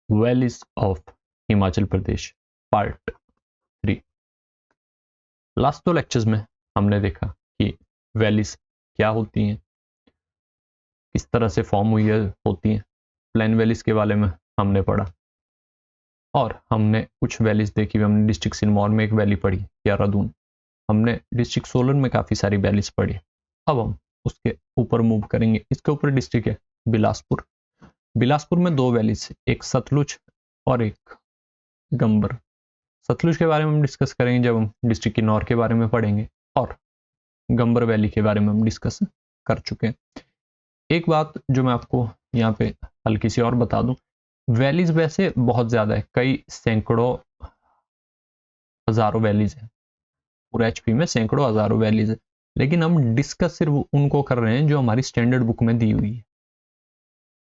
Valleys of Himachal Pradesh part 3। Last 2 lectures में हमने देखा कि वैलीज क्या होती हैं, किस तरह से फॉर्म होती हैं। प्लेन वैलीज के बारे में हमने पढ़ा और हमने कुछ वैलीज देखी। हमने डिस्ट्रिक्ट सिरमौर में एक वैली पढ़ी यारादून, हमने डिस्ट्रिक्ट सोलन में काफ़ी सारी वैलीज पढ़ी। अब हम उसके ऊपर मूव करेंगे। इसके ऊपर डिस्ट्रिक्ट है बिलासपुर। बिलासपुर में 2 वैलीज, एक सतलुज और एक गंबर। सतलुज के बारे में हम डिस्कस करेंगे जब हम डिस्ट्रिक्ट किन्नौर के बारे में पढ़ेंगे, और गंबर वैली के बारे में हम डिस्कस कर चुके हैं। एक बात जो मैं आपको यहाँ पे हल्की सी और बता दूं, वैलीज वैसे बहुत ज़्यादा है, कई सैकड़ों हज़ारों वैलीज हैं। पूरे एचपी में सैकड़ों हज़ारों वैलीज है, लेकिन हम डिस्कस सिर्फ उनको कर रहे हैं जो हमारी स्टैंडर्ड बुक में दी हुई है।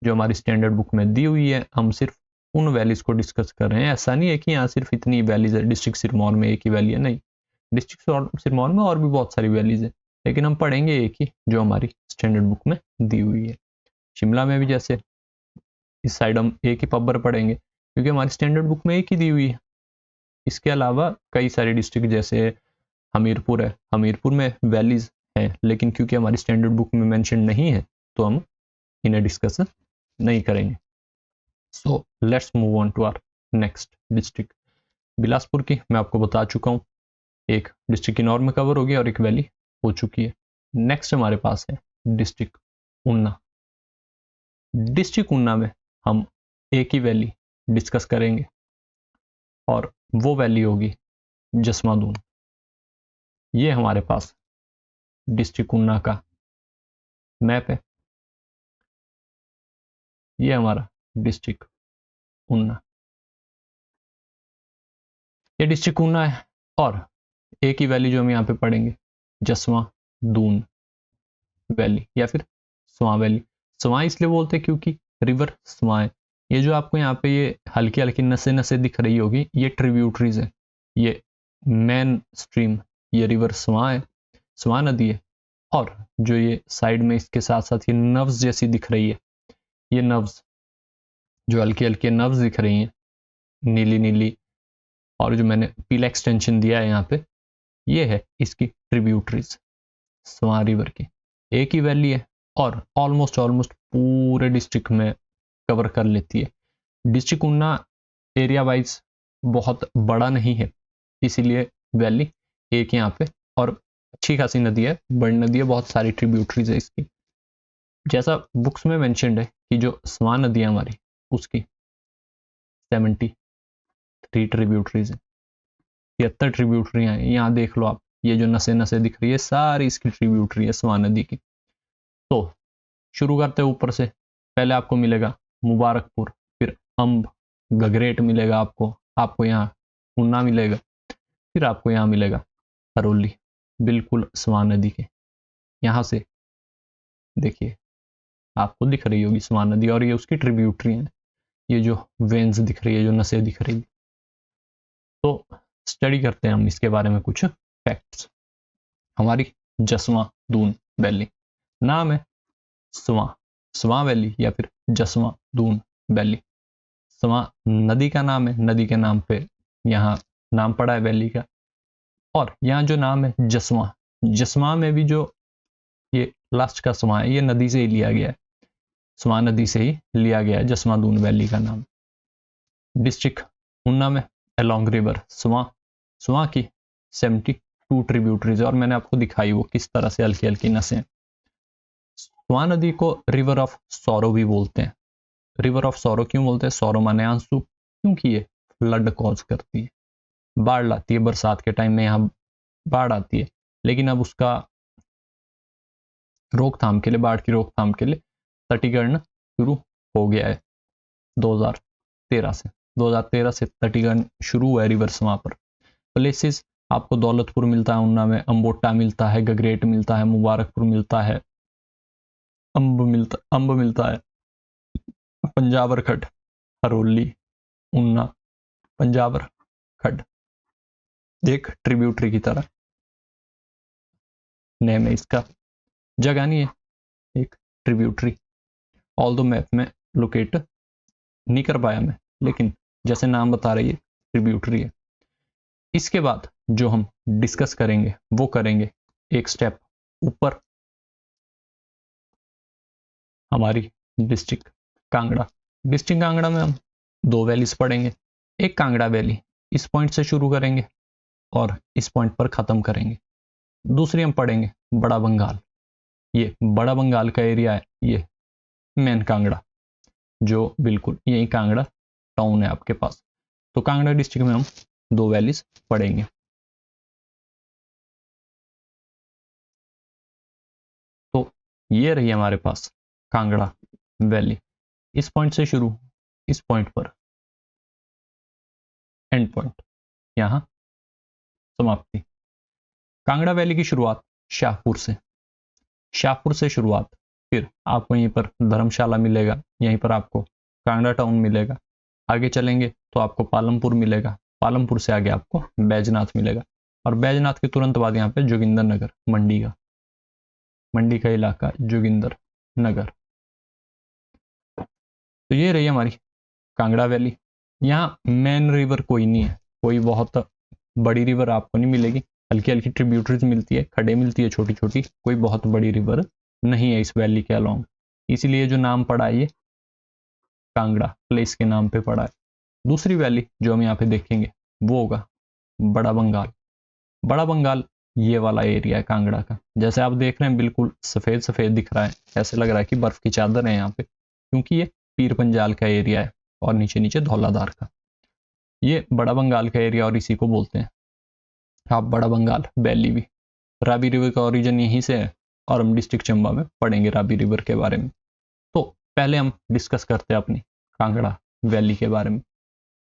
जो हमारी स्टैंडर्ड बुक में दी हुई है, हम सिर्फ उन वैलीज को डिस्कस कर रहे हैं। ऐसा नहीं है कि यहाँ सिर्फ इतनी वैलीज है, डिस्ट्रिक्ट सिरमौर में एक ही वैली है, नहीं। डिस्ट्रिक्ट सिरमौर में और भी बहुत सारी वैलीज है, लेकिन हम पढ़ेंगे एक ही जो हमारी स्टैंडर्ड बुक में दी हुई है। शिमला में भी जैसे इस साइड हम एक ही पब्बर पढ़ेंगे क्योंकि हमारी स्टैंडर्ड बुक में एक ही दी हुई है। इसके अलावा कई सारे डिस्ट्रिक्ट जैसे हमीरपुर है, हमीरपुर में वैलीज हैं, लेकिन क्योंकि हमारी स्टैंडर्ड बुक में मेंशन नहीं है तो हम इन्हें डिस्कस नहीं करेंगे। So let's move on to our next district. Bilaspur की मैं आपको बता चुका हूँ, एक डिस्ट्रिक्ट किन्नौर में कवर हो गया और एक वैली हो चुकी है। नेक्स्ट हमारे पास है डिस्ट्रिक्ट ऊना। डिस्ट्रिक्ट ऊना में हम एक ही वैली डिस्कस करेंगे और वो वैली होगी जसवां-दून। ये हमारे पास डिस्ट्रिक्ट ऊना का मैप है। ये हमारा डिस्ट्रिक्ट ऊना, ये डिस्ट्रिक्ट ऊना है और एक ही वैली जो हम यहाँ पे पढ़ेंगे जसवां-दून वैली या फिर स्वां वैली। स्वां इसलिए बोलते हैं क्योंकि रिवर स्वां है। ये जो आपको यहाँ पे ये हल्की हल्की नसें नसें दिख रही होगी, ये ट्रिब्यूटरीज है। ये मेन स्ट्रीम ये रिवर स्वां है, स्वां नदी है। और जो ये साइड में इसके साथ साथ ये नव्स जैसी दिख रही है, ये नव्स जो हल्की हल्की नव्स दिख रही हैं, नीली नीली, और जो मैंने पीला एक्सटेंशन दिया है यहाँ पे, ये है इसकी ट्रिब्यूटरीज स्वां रिवर की। एक ही वैली है और ऑलमोस्ट पूरे डिस्ट्रिक्ट में कवर कर लेती है। डिस्ट्रिक्ट ऊना एरिया वाइज बहुत बड़ा नहीं है, इसीलिए वैली एक यहाँ पे, और अच्छी खासी नदी है, बड़ी नदी है, बहुत सारी ट्रिब्यूटरीज है इसकी। जैसा बुक्स में मेंशन्ड है कि जो स्वां नदी है हमारी, उसकी 73 ट्रिब्यूटरीज है, 73 ट्रिब्यूटरियाँ हैं। यहाँ देख लो आप, ये जो नसें नसें दिख रही है सारी इसकी ट्रिब्यूटरी है स्वां नदी की। तो शुरू करते हैं ऊपर से। पहले आपको मिलेगा मुबारकपुर, फिर अम्ब, गगरेट मिलेगा आपको यहाँ ऊना मिलेगा, फिर आपको यहाँ मिलेगा हरोली, बिल्कुल स्वां नदी के। यहाँ से देखिए आपको दिख रही होगी स्वां नदी और ये उसकी ट्रिब्यूटरी है। ये जो वेन्स दिख रही है, जो नसें दिख रही है। तो स्टडी करते हैं हम इसके बारे में कुछ फैक्ट्स। हमारी जसवां-दून वैली, नाम है स्वां वैली या फिर जसवां-दून वैली। स्वां नदी का नाम है, नदी के नाम पे यहाँ नाम पड़ा है वैली का। और यहाँ जो नाम है जसवां में भी जो ये लास्ट का स्वां है, ये नदी से ही लिया गया है, स्वां नदी से ही लिया गया है जसवां-दून वैली का नाम। डिस्ट्रिक्ट ऊना में अलोंग रिवर स्वां की 72 ट्रिब्यूटरीज, और मैंने आपको दिखाई वो किस तरह से हल्की हल्की नसें। स्वां नदी को रिवर ऑफ सौरो भी बोलते हैं। रिवर ऑफ सौरो क्यों बोलते हैं? सौरो माने आंसू, क्योंकि ये फ्लड कॉज करती है, बाढ़ लाती है। बरसात के टाइम में यहाँ बाढ़ आती है, लेकिन अब उसका रोकथाम के लिए, बाढ़ की रोकथाम के लिए तटीकरण शुरू हो गया है 2013 से तटीकरण शुरू हुआ है रिवर स्वां पर। प्लेसेस आपको दौलतपुर मिलता है ऊना में, अम्बोटा मिलता है, गगरेट मिलता है, मुबारकपुर मिलता है, अम्ब मिलता है, पंजावर खड्ड, हरोली, ऊना, पंजावर खड्ड, एक ट्रिब्यूटरी की तरह नेम है इसका। जगह नहीं है, एक ट्रिब्यूटरी। ऑल दो मैप में लोकेट नहीं कर पाया मैं, लेकिन जैसे नाम बता रही है ट्रिब्यूटरी है। इसके बाद जो हम डिस्कस करेंगे वो करेंगे एक स्टेप ऊपर, हमारी डिस्ट्रिक्ट कांगड़ा। डिस्ट्रिक्ट कांगड़ा में हम 2 वैलीज पढ़ेंगे। एक कांगड़ा वैली, इस पॉइंट से शुरू करेंगे और इस पॉइंट पर खत्म करेंगे। दूसरी हम पढ़ेंगे बड़ा बंगाल। ये बड़ा बंगाल का एरिया है, ये मेन कांगड़ा, जो बिल्कुल यही कांगड़ा टाउन है आपके पास। तो कांगड़ा डिस्ट्रिक्ट में हम 2 वैलीज पढ़ेंगे। तो ये रही हमारे पास कांगड़ा वैली, इस पॉइंट से शुरू, इस पॉइंट पर एंड पॉइंट, यहां समाप्ति। कांगड़ा वैली की शुरुआत शाहपुर से, शाहपुर से शुरुआत, फिर आपको यहीं पर धर्मशाला मिलेगा, यहीं पर आपको कांगड़ा टाउन मिलेगा। आगे चलेंगे तो आपको पालमपुर मिलेगा, पालमपुर से आगे आपको बैजनाथ मिलेगा, और बैजनाथ के तुरंत बाद यहाँ पे जोगिंदर नगर, मंडी का इलाका जोगिंदर नगर। तो ये रही हमारी कांगड़ा वैली। यहाँ मेन रिवर कोई नहीं है, कोई बहुत बड़ी रिवर आपको नहीं मिलेगी, हल्की हल्की ट्रिब्यूटरीज मिलती है, खड्डे मिलती है छोटी छोटी, कोई बहुत बड़ी रिवर नहीं है इस वैली के अलोंग। इसीलिए जो नाम पड़ा है ये कांगड़ा प्लेस के नाम पे पड़ा है। दूसरी वैली जो हम यहाँ पे देखेंगे वो होगा बड़ा बंगाल। बड़ा बंगाल ये वाला एरिया है कांगड़ा का, जैसे आप देख रहे हैं बिल्कुल सफेद सफेद दिख रहा है, ऐसे लग रहा है कि बर्फ की चादर है यहाँ पे, क्योंकि ये पीर पंजाल का एरिया है और नीचे नीचे धौलाधार का। ये बड़ा बंगाल का एरिया और इसी को बोलते हैं आप बड़ा बंगाल वैली भी। रावी रिवर का ओरिजिन यहीं से है और हम डिस्ट्रिक्ट चंबा में पढ़ेंगे रावी रिवर के बारे में। तो पहले हम डिस्कस करते हैं अपनी कांगड़ा वैली के बारे में।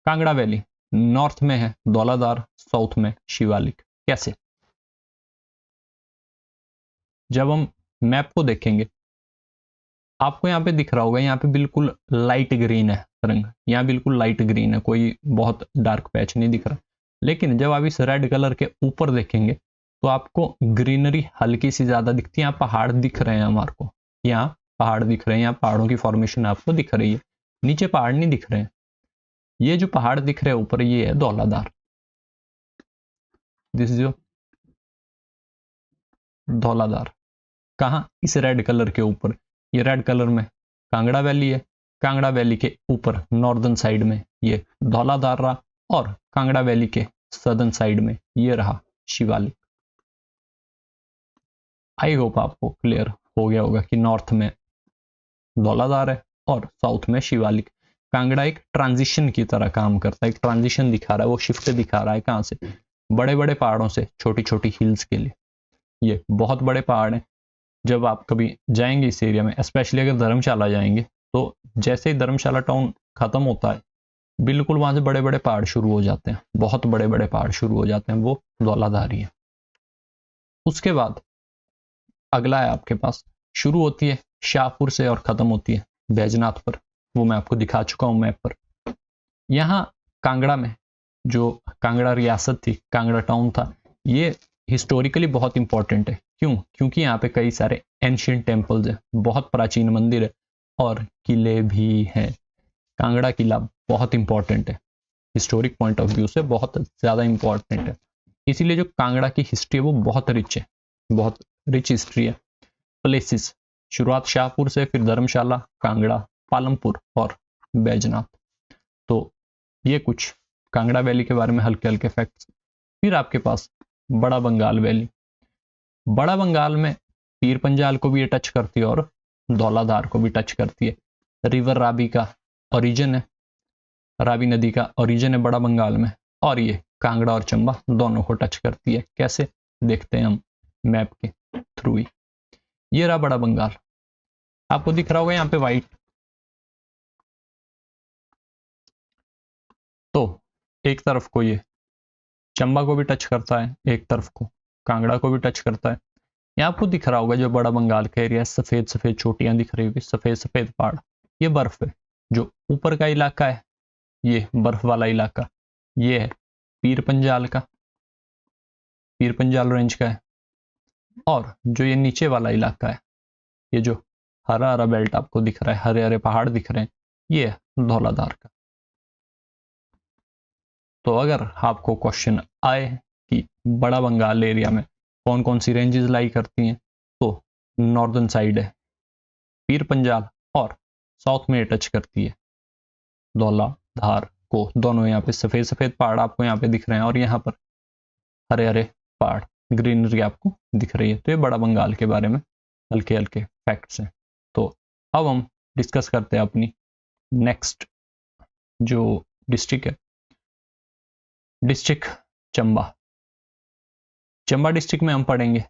कांगड़ा वैली नॉर्थ में है धौलाधार, साउथ में शिवालिक। कैसे? जब हम मैप को देखेंगे आपको यहाँ पे दिख रहा होगा, यहाँ पे बिल्कुल लाइट ग्रीन है रंग, यहाँ बिल्कुल लाइट ग्रीन है, कोई बहुत डार्क पैच नहीं दिख रहा। लेकिन जब आप इस रेड कलर के ऊपर देखेंगे तो आपको ग्रीनरी हल्की सी ज्यादा दिखती है। यहाँ पहाड़ दिख रहे हैं हमारे को, यहाँ पहाड़ दिख रहे हैं, यहाँ पहाड़ों की फॉर्मेशन आपको दिख रही है, नीचे पहाड़ नहीं दिख रहे हैं। ये जो पहाड़ दिख रहे हैं ऊपर, ये है धौलाधार, दिस जो धौलाधार। कहाँ? इस रेड कलर के ऊपर, ये रेड कलर में कांगड़ा वैली है, कांगड़ा वैली के ऊपर नॉर्दर्न साइड में ये धौलाधार रहा, और कांगड़ा वैली के सदर्न साइड में ये रहा शिवालिक। आई होप आपको क्लियर हो गया होगा कि नॉर्थ में धौलाधार है और साउथ में शिवालिक। कांगड़ा एक ट्रांजिशन की तरह काम करता है, एक ट्रांजिशन दिखा रहा है, वो शिफ्ट दिखा रहा है कहाँ से, बड़े बड़े पहाड़ों से छोटी छोटी हिल्स के लिए। ये बहुत बड़े पहाड़ हैं। जब आप कभी जाएंगे इस एरिया में, स्पेशली अगर धर्मशाला जाएंगे, तो जैसे ही धर्मशाला टाउन खत्म होता है बिल्कुल वहां से बड़े बड़े पहाड़ शुरू हो जाते हैं, बहुत बड़े बड़े पहाड़ शुरू हो जाते हैं, वो धौलाधारी है। उसके बाद अगला है आपके पास, शुरू होती है शाहपुर से और खत्म होती है बैजनाथ पर, वो मैं आपको दिखा चुका हूं मैप पर। यहाँ कांगड़ा में जो कांगड़ा रियासत थी, कांगड़ा टाउन था, ये हिस्टोरिकली बहुत इंपॉर्टेंट है। क्यों? क्योंकि यहाँ पे कई सारे एंशियंट टेम्पल्स हैं, बहुत प्राचीन मंदिर है और किले भी हैं। कांगड़ा किला बहुत इंपॉर्टेंट है, हिस्टोरिक पॉइंट ऑफ व्यू से बहुत ज्यादा इंपॉर्टेंट है। इसीलिए जो कांगड़ा की हिस्ट्री है वो बहुत रिच है, बहुत रिच हिस्ट्री है। प्लेसेस, शुरुआत शाहपुर से, फिर धर्मशाला, कांगड़ा, पालमपुर और बैजनाथ। तो ये कुछ कांगड़ा वैली के बारे में हल्के हल्के फैक्ट्स। फिर आपके पास बड़ा बंगाल वैली। बड़ा बंगाल में पीर पंजाल को भी ये टच करती है और धौलाधार को भी टच करती है। रिवर रावी का ओरिजिन है, रावी नदी का ओरिजिन है बड़ा बंगाल में, और ये कांगड़ा और चंबा दोनों को टच करती है। कैसे? देखते हैं हम मैप के थ्रू ही। ये रहा बड़ा बंगाल, आपको दिख रहा होगा यहाँ पे व्हाइट। तो एक तरफ को ये चंबा को भी टच करता है, एक तरफ को कांगड़ा को भी टच करता है। यहाँ आपको दिख रहा होगा जो बड़ा बंगाल का एरिया, सफेद सफेद चोटियां दिख रही होगी, सफेद सफेद पहाड़, ये बर्फ है। जो ऊपर का इलाका है ये बर्फ वाला इलाका, ये है पीर पंजाल का, पीर पंजाल रेंज का है। और जो ये नीचे वाला इलाका है, ये जो हरा हरा बेल्ट आपको दिख रहा है, हरे हरे पहाड़ दिख रहे हैं, ये है धौलाधार का। तो अगर आपको क्वेश्चन आए कि बड़ा बंगाल एरिया में कौन कौन सी रेंजेस लाई करती हैं, तो नॉर्दर्न साइड है पीर पंजाल और साउथ में टच करती है धौलाधार को। दोनों यहाँ पे सफेद सफेद पहाड़ आपको यहाँ पे दिख रहे हैं और यहाँ पर हरे हरे पहाड़, ग्रीनरी आपको दिख रही है। तो ये बड़ा बंगाल के बारे में हल्के हल्के फैक्ट्स हैं। तो अब हम डिस्कस करते हैं अपनी नेक्स्ट जो डिस्ट्रिक्ट है, डिस्ट्रिक्ट चंबा। चंबा डिस्ट्रिक्ट में हम पढ़ेंगे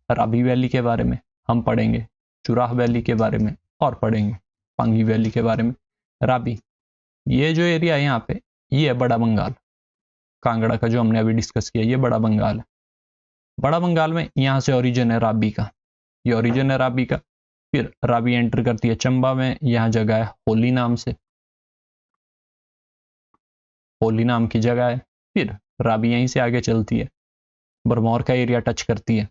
राबी वैली के बारे में, हम पढ़ेंगे चुराह वैली के बारे में और पढ़ेंगे पांगी वैली के बारे में। राबी ये जो एरिया है यहाँ पे, ये है बड़ा बंगाल। कांगड़ा का जो हमने अभी डिस्कस किया, ये बड़ा बंगाल है। बड़ा बंगाल में यहाँ से ओरिजिन है राबी का, ये ओरिजिन है राबी का। फिर राबी एंटर करती है चंबा में, यहाँ जगह है होली नाम से, होली नाम की जगह है। फिर राबी यहीं से आगे चलती है, भरमौर का एरिया टच करती है,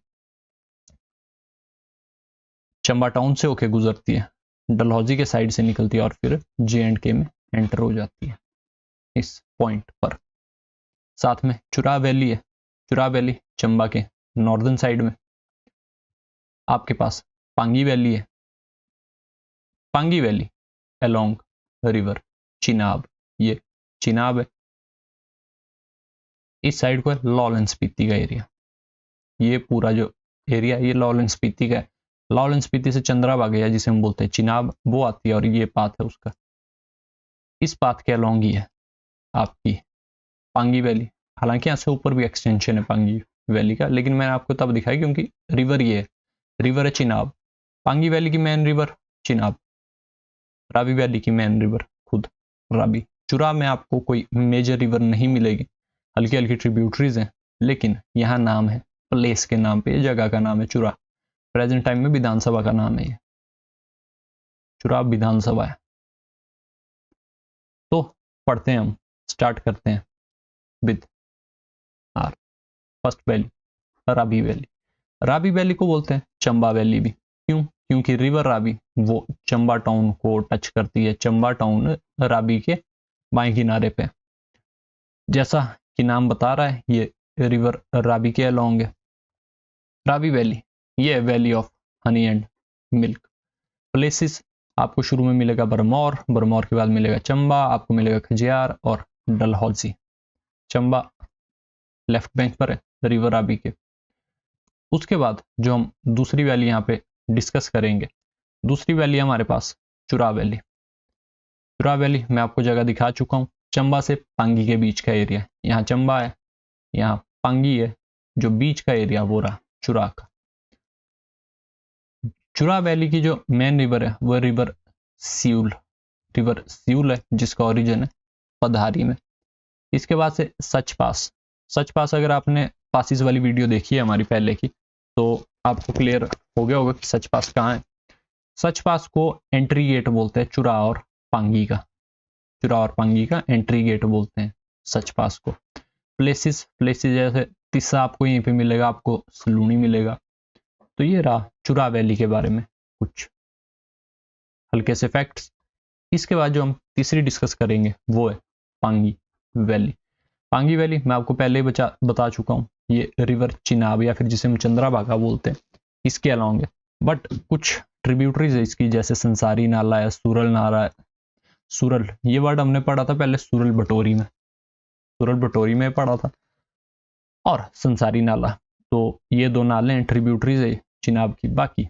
चंबा टाउन से होके गुजरती है, डलहौजी के साइड से निकलती है और फिर J&K में एंटर हो जाती है इस पॉइंट पर। साथ में चुराह वैली है, चुराह वैली चंबा के नॉर्दर्न साइड में। आपके पास पांगी वैली है, Pangi valley along river Chenab, ये चिनाब है। इस साइड को है लॉरेंस स्पीति का एरिया, ये पूरा जो एरिया ये लॉरेंस स्पीति का है। लॉरेंस स्पीति से चंद्राबाग जिसे हम बोलते हैं चिनाब, वो आती है और ये पाथ है उसका। इस पाथ के अलोंग ही है आपकी पांगी वैली। हालांकि यहाँ से ऊपर भी एक्सटेंशन है पांगी वैली का, लेकिन मैंने आपको तब दिखाया क्योंकि रिवर ये है, रिवर है चिनाब। पांगी वैली की main river Chenab, Ravi valley की मेन रिवर खुद रावी। चुराह में आपको कोई मेजर रिवर नहीं मिलेगी, हल्की हल्की ट्रिब्यूटरीज हैं, लेकिन यहाँ नाम है प्लेस के नाम पे, जगह का नाम है चुराह। प्रेजेंट टाइम में विधानसभा का नाम है ये, चुराह विधानसभा है। तो पढ़ते हैं हम, स्टार्ट करते हैं with our first valley Ravi valley. Ravi valley को बोलते हैं चंबा वैली भी, क्यों? क्योंकि रिवर रावी वो चंबा टाउन को टच करती है। चंबा टाउन रावी के बाएं किनारे पे, जैसा कि नाम बता रहा है ये रिवर रावी के अलोंग है। रावी वैली ये valley of honey and milk. Places आपको शुरू में मिलेगा बरमौर, बरमौर के बाद मिलेगा चंबा, आपको मिलेगा खजियार और डलहौजी। चंबा लेफ्ट बैंक पर है रिवर रावी के। उसके बाद जो हम दूसरी वैली यहाँ पे डिस्कस करेंगे, दूसरी वैली हमारे पास चुराह वैली। चुराह वैली मैं आपको जगह दिखा चुका हूँ, चंबा से पांगी के बीच का एरिया। यहाँ चंबा है, यहाँ पांगी है, जो बीच का एरिया वो रहा चुराह का। चुराह वैली की जो मेन रिवर है वह रिवर सियूल है, जिसका ओरिजिन है पधारी में। इसके बाद से सच पास। सच पास अगर आपने पासिस वाली वीडियो देखी है हमारी पहले की, तो आपको क्लियर हो गया होगा कि सच पास कहाँ है। सच पास को एंट्री गेट बोलते हैं चुराह और पांगी का, चुराह और पांगी का एंट्री गेट बोलते हैं सच पास को। प्लेसेस जैसे तिस्सा आपको यहीं पे मिलेगा, आपको सलूनी मिलेगा। तो ये रहा चुराह वैली के बारे में कुछ हल्के से फैक्ट्स। इसके बाद जो हम तीसरी डिस्कस करेंगे वो है पांगी वैली। पांगी वैली मैं आपको पहले ही बता चुका हूँ, ये रिवर चिनाब या फिर जिसे हम चंद्राबागा बोलते हैं, इसके अलोंग है। बट कुछ ट्रिब्यूटरीज है इसकी, जैसे संसारी नाला है, सूरल नाला है। सूरल ये वर्ड हमने पढ़ा था पहले सूरल भटोरी में, सूरल भटोरी में पढ़ा था। और संसारी नाला, तो ये दो नाले हैं ट्रिब्यूटरीज है चिनाब की, बाकी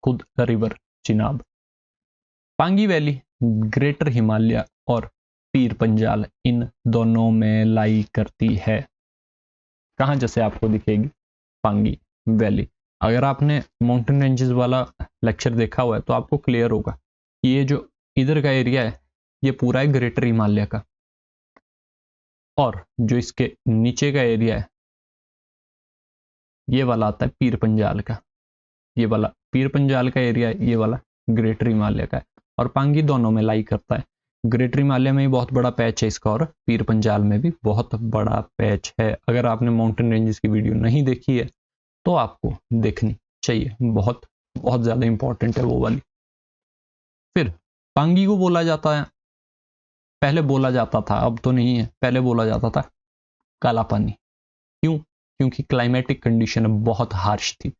खुद river Chenab. Pangi valley greater Himalaya और पीर पंजाल इन दोनों में लाई करती है। कहां जैसे आपको दिखेगी पांगी वैली। अगर आपने माउंटेन रेंजेस वाला लेक्चर देखा हुआ है तो आपको क्लियर होगा कि ये जो इधर का एरिया है ये पूरा है ग्रेटर हिमालय का, और जो इसके नीचे का एरिया है ये वाला आता है पीर पंजाल का। ये वाला पीर पंजाल का एरिया है, ये वाला ग्रेटर हिमालय का है। और पांगी दोनों में लाई करता है। ग्रेटर हिमालय में भी बहुत बड़ा पैच है इसका, और पीर पंजाल में भी बहुत बड़ा पैच है। अगर आपने माउंटेन रेंजेस की वीडियो नहीं देखी है तो आपको देखनी चाहिए, बहुत बहुत ज्यादा इंपॉर्टेंट है वो वाली। फिर पांगी को बोला जाता है पहले बोला जाता था, अब तो नहीं है, पहले बोला जाता था काला पानी। क्यों? क्योंकि क्लाइमेटिक कंडीशन बहुत हार्श थी,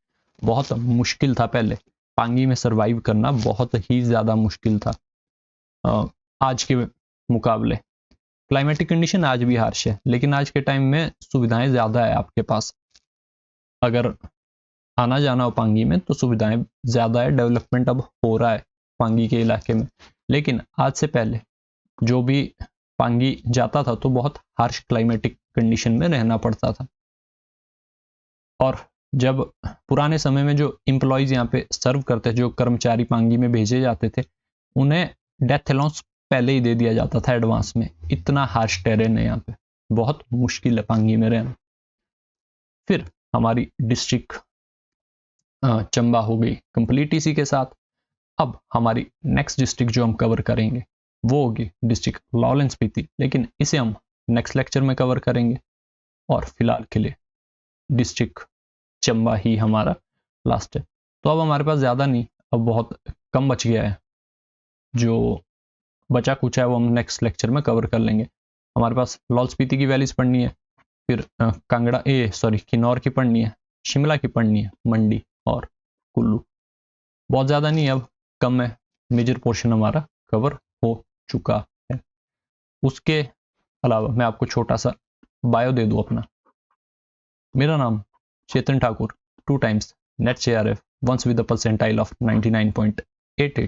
बहुत मुश्किल था पहले, पांगी में सरवाइव करना बहुत ही ज़्यादा मुश्किल था आज के मुकाबले। क्लाइमेटिक कंडीशन आज भी हार्श है, लेकिन आज के टाइम में सुविधाएं ज़्यादा है आपके पास। अगर आना जाना हो पांगी में तो सुविधाएं ज़्यादा है, डेवलपमेंट अब हो रहा है पांगी के इलाके में। लेकिन आज से पहले जो भी पांगी जाता था तो बहुत हार्श क्लाइमेटिक कंडीशन में रहना पड़ता था। और जब पुराने समय में जो एम्प्लॉयज़ यहाँ पे सर्व करते थे, जो कर्मचारी पांगी में भेजे जाते थे, उन्हें डेथ अलाउंस पहले ही दे दिया जाता था एडवांस में। इतना हार्श टेरेन है यहाँ पे, बहुत मुश्किल है पांगी में रहना। फिर हमारी डिस्ट्रिक्ट चंबा हो गई कंप्लीट इसी के साथ। अब हमारी नेक्स्ट डिस्ट्रिक्ट जो हम कवर करेंगे वो होगी डिस्ट्रिक्ट लाहौल स्पीति, लेकिन इसे हम नेक्स्ट लेक्चर में कवर करेंगे। और फिलहाल के लिए डिस्ट्रिक्ट चंबा ही हमारा लास्ट है। तो अब हमारे पास ज़्यादा नहीं, अब बहुत कम बच गया है, जो बचा कुछ है वो हम नेक्स्ट लेक्चर में कवर कर लेंगे। हमारे पास लाहौल स्पीति की वैलीज पढ़नी है, फिर कांगड़ा किन्नौर की पढ़नी है, शिमला की पढ़नी है, मंडी और कुल्लू। बहुत ज़्यादा नहीं, अब कम है, मेजर पोर्शन हमारा कवर हो चुका है। उसके अलावा मैं आपको छोटा सा बायो दे दूँ अपना। मेरा नाम Chetan Thakur, 2 times NET JRF, once with the percentile of 99.88।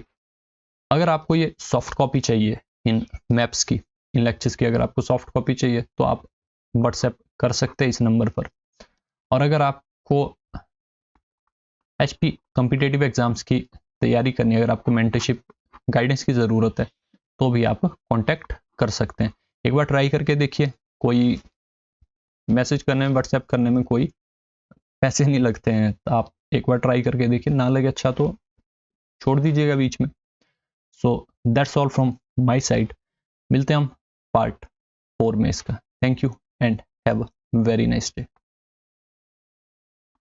अगर आपको ये सॉफ्ट कॉपी चाहिए इन मैप्स की, इन लेक्चर्स की, अगर आपको सॉफ्ट कॉपी चाहिए तो आप व्हाट्सएप कर सकते हैं इस नंबर पर। और अगर आपको HP कॉम्पिटिटिव एग्जाम्स की तैयारी करनी है, अगर आपको मेंटरशिप गाइडेंस की ज़रूरत है तो भी आप कांटेक्ट कर सकते हैं। एक बार ट्राई करके देखिए, कोई मैसेज करने में, व्हाट्सएप करने में कोई पैसे नहीं लगते हैं, तो आप एक बार ट्राई करके देखिए, ना लगे अच्छा तो छोड़ दीजिएगा बीच में। So that's all from my side. मिलते हैं हम पार्ट 4 में इसका। Thank you and have a very nice day.